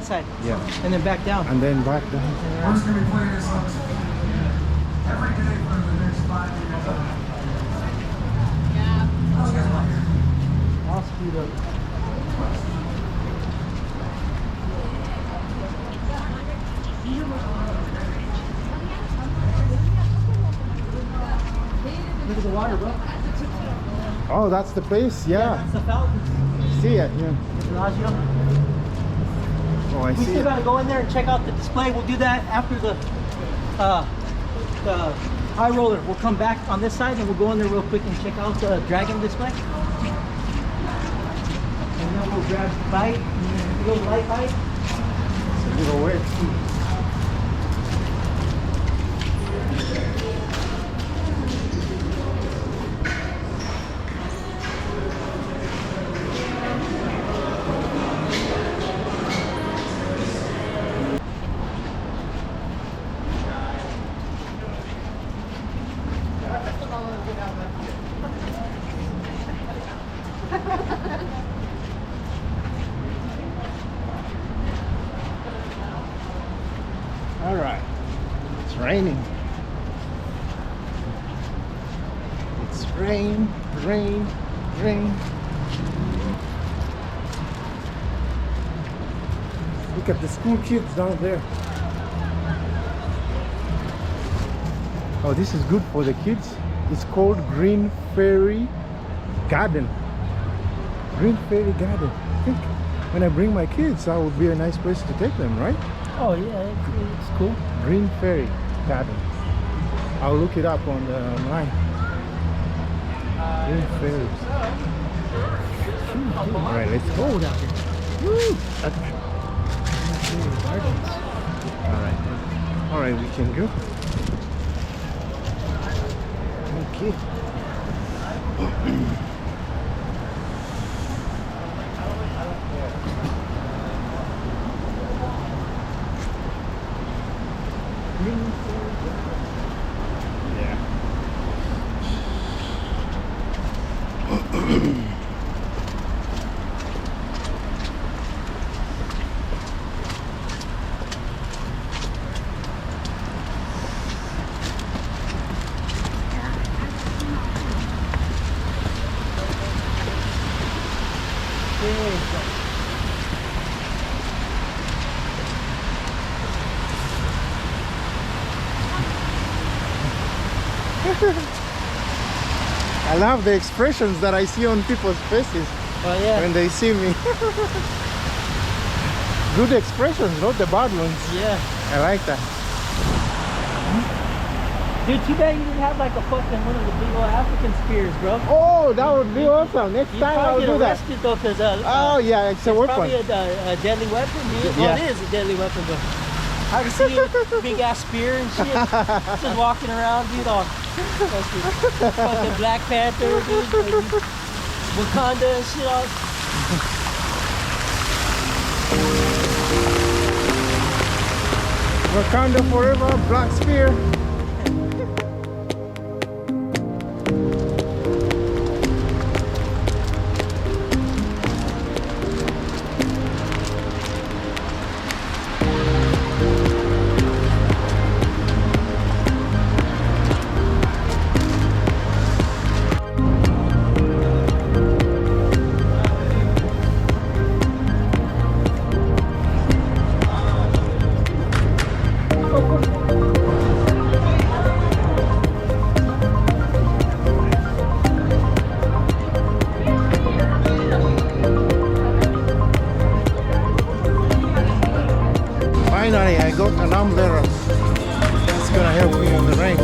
side. Yeah. And then back down. And then back down. We're just going to be playing this song every day for the next 5 years. I'll speed up. Look at the water, bro. Oh, that's the place? Yeah. That's the fountain. See it, yeah. Oh, I We see still it. gotta go in there and check out the display. We'll do that after the high roller. We'll come back on this side and we'll go in there real quick and check out the dragon display. And then we'll grab the bite, and then a little light bite. It's a little weird. All right, it's raining. It's rain, rain, rain. Look at the school kids down there. Oh, this is good for the kids. It's called Green Fairy Garden. Green Fairy Garden. I think when I bring my kids, that would be a nice place to take them, right? Oh yeah, it's cool. Green Fairy Garden. I'll look it up on the online. Green Fairy. All right, let's go. Cold out here. Woo! Gardens. All right, we can go. Okay. Yeah. I love the expressions that I see on people's faces Oh yeah. when they see me. Good expressions, not the bad ones. Yeah. I like that. Dude, too bad you didn't have like a fucking one of the big old African spears, bro. Oh, that would be awesome. Next You'd time I'll probably get do that. arrested though, because Oh yeah, it's a weapon. probably a deadly weapon. Well, Yeah. it is a deadly weapon, but I can see you with a big ass spear and shit, just walking around, dude, all fucking Black Panther, dude, Wakanda and shit. All. Wakanda forever, Black Spear. Finally, I got an umbrella. That's gonna help me in the rain.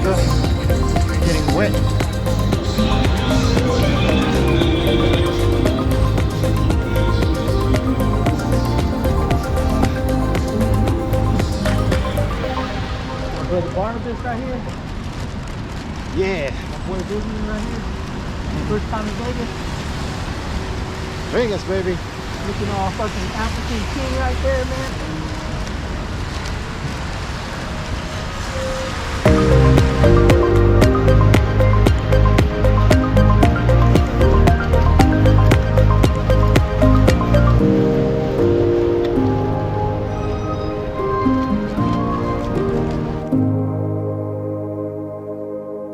Yeah. Getting wet. Brother Barnabas right here. Yeah. My boy Disney right here. First time in Vegas. Vegas, baby. Looking all fucking African king right there, man.